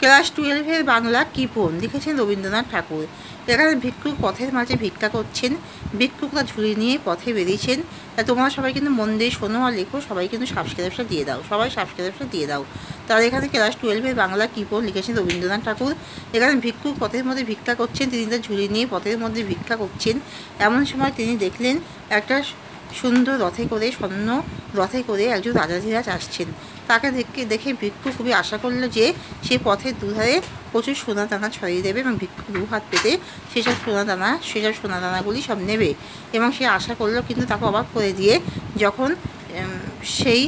Class 12-এর Bangla কৃপণ লিখেছেন রবীন্দ্রনাথ ঠাকুর। এখানে ভিক্ষুক পথের মাঝে ভিক্ষা করছেন। ভিক্ষুকরা ঝুলি নিয়ে পথে বেরিয়েছেন। তোমরা সবাই কিন্তু মন দিয়ে শোনো আর লেখো, সবাই কিন্তু সাবস্ক্রাইবটা দিয়ে দাও, সবাই সাবস্ক্রাইবটা দিয়ে দাও। তাহলে এখানে ক্লাস 12-এর বাংলা কৃপণ লিখেছেন রবীন্দ্রনাথ ঠাকুর। এখানে ভিক্ষুক পথের মধ্যে ভিক্ষা করছেন, তিনি তার ঝুলি নিয়ে পথের মধ্যে ভিক্ষা করছেন। এমন সময় তিনি দেখলেন একটা সুন্দর রথে করে, স্বর্ণ রথে করে একজন রাজাধিরাজ আসছেন। তাকে দেখে ভিক্ষু খুবই আশা করলো যে সে পথের দুধারে প্রচুর সোনা দানা ছড়িয়ে দেবে এবং ভিক্ষু দু হাত পেতে সেসব সোনা দানাগুলি সব নেবে এবং সে আশা করলো। কিন্তু তাকে অবাক করে দিয়ে যখন সেই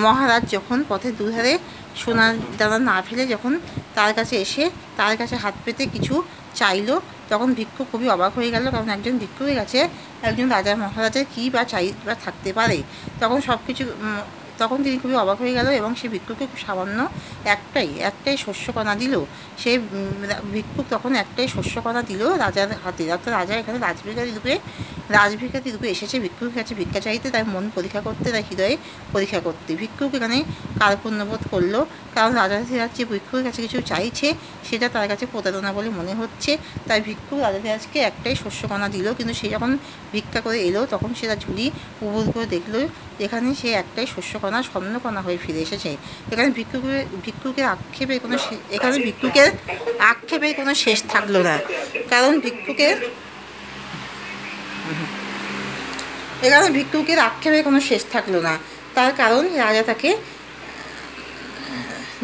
মহারাজ যখন পথের দুধারে সোনার দানা না ফেলে যখন তার কাছে এসে তার কাছে হাত পেতে কিছু চাইলো, তখন ভিক্ষুক খুবই অবাক হয়ে গেল। কারণ একজন ভিক্ষুকের কাছে একজন রাজা মহারাজের কী বা চাই বা থাকতে পারে। তখন তিনি খুবই অবাক হয়ে গেল এবং সে ভিক্ষুককে খুব সামান্য একটাই শস্যকণা দিল। সে ভিক্ষুক তখন একটাই শস্যকণা দিল রাজার হাতে। অর্থাৎ রাজা এখানে রাজভিক্ষারী রূপে এসেছে ভিক্ষুকের কাছে ভিক্ষা চাইতে, তার মন পরীক্ষা করতে, তার হৃদয়ে পরীক্ষা করতে। ভিক্ষুক এখানে কার্পণ্যবোধ করলো, কারণ রাজাধিরাজ যে ভিক্ষুকের কাছে কিছু চাইছে সেটা তার কাছে প্রতারণা বলে মনে হচ্ছে। তাই ভিক্ষুক রাজাধিরাজকে একটাই শস্যকণা দিল। কিন্তু সে যখন ভিক্ষা করে এলো তখন সে তার ঝুলি উবুড় করে দেখলো এখানে সে একটাই শস্যকণা স্বর্ণকণা হয়ে ফিরে এসেছে। এখানে ভিক্ষুকের আক্ষেপের কোনো শেষ থাকলো না। কারণ ভিক্ষুকের আক্ষেপের কোনো শেষ থাকলো না। তার কারণ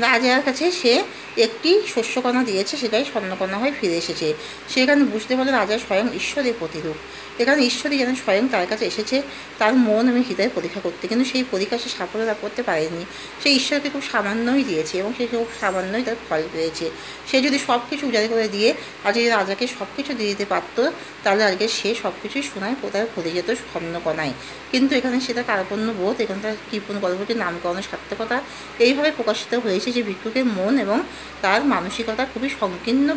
রাজার কাছে সে একটি শস্যকণা দিয়েছে, সেটাই স্বর্ণকণা হয়ে ফিরে এসেছে। সেখানে বুঝতে পারলো রাজা স্বয়ং ঈশ্বরের প্রতিরূপ। এখানে ঈশ্বরই যেন স্বয়ং তার কাছে এসেছে তার মন এবং হৃদয় পরীক্ষা করতে। কিন্তু সেই পরীক্ষা সে সাফল্য লাভ করতে পারেনি। সে ঈশ্বরকে খুব সামান্যই দিয়েছে এবং সে খুব সামান্যই তার ফল পেয়েছে। সে যদি সব কিছু উজাড় করে দিয়ে আজকে রাজাকে সব কিছু দিয়ে দিতে পারত, তাহলে আজকে সে সব কিছুই সোনায় কোথায় ভরে যেত স্বর্ণকণায়। কিন্তু এখানে সেটা কার্পণ্য বোধ, এখানে তার কৃপণ গল্পটির নামকরণ সার্থকতা এইভাবে প্রকাশিত হয়েছে যে ভিক্ষুকের মন এবং তার মানসিকতা খুবই সংকীর্ণ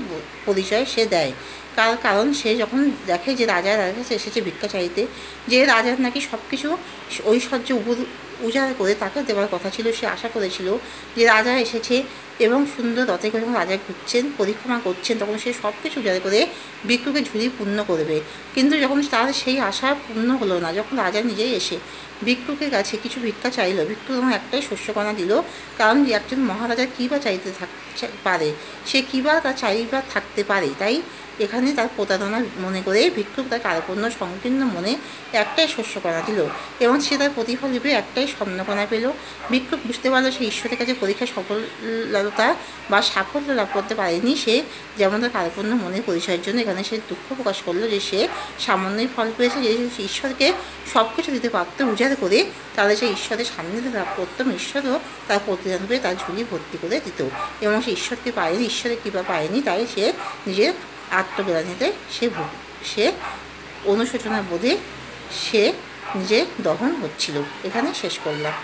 পরিচয় সে দেয়। কারণ সে যখন দেখে যে রাজার কাছে এসেছে ভিক্ষা চাইতে, যে রাজার নাকি সব কিছু ঐশ্বর্য উজাড় করে তাকে দেওয়ার কথা ছিল, সে আশা করেছিল যে রাজা এসেছে এবং সুন্দর রথে করে যখন রাজা ঘুরছেন পরিক্রমা করছেন তখন সে সব কিছু উজাড় করে ভিক্ষুকের ঝুলি পূর্ণ করবে। কিন্তু যখন তার সেই আশা পূর্ণ হলো না, যখন রাজা নিজেই এসে ভিক্ষুকের কাছে কিছু ভিক্ষা চাইল, ভিক্ষুক তখন একটাই শস্যকণা দিল। কারণ একজন মহারাজা কী বা চাইতে পারে, সে কী বা তার চাইবা থাকতে পারে। তাই এখানে তার প্রতারণা মনে করে ভিক্ষুক তার কার্পণ্য সংকীর্ণ মনে একটাই শস্যকণা দিল এবং সে তার প্রতিফল রূপে একটাই স্বর্ণকণা পেল। ভিক্ষুক বুঝতে পারলো সে ঈশ্বরের কাছে পরীক্ষা সফলতা বা সাফল্য লাভ করতে পারেনি। সে যেমন তার কার্পণ্য মনের পরিচয়ের জন্য এখানে সে দুঃখ প্রকাশ করলো যে সে সামান্যই ফল পেয়েছে। যে ঈশ্বরকে সব কিছু দিতে পারত উজাড় করে, তাহলে সে ঈশ্বরের সান্নিধ্য লাভ করতাম, ঈশ্বরও তার প্রতিদান পেয়ে তার ঝুলি ভর্তি করে দিত এবং সে ঈশ্বরকে পায়নি, ঈশ্বরের কৃপা পায়নি। তাই সে নিজের আত্মগ্লানিতে সে অনুশোচনা বোধে সে নিজে দহন হচ্ছিল। এখানে শেষ করলাম।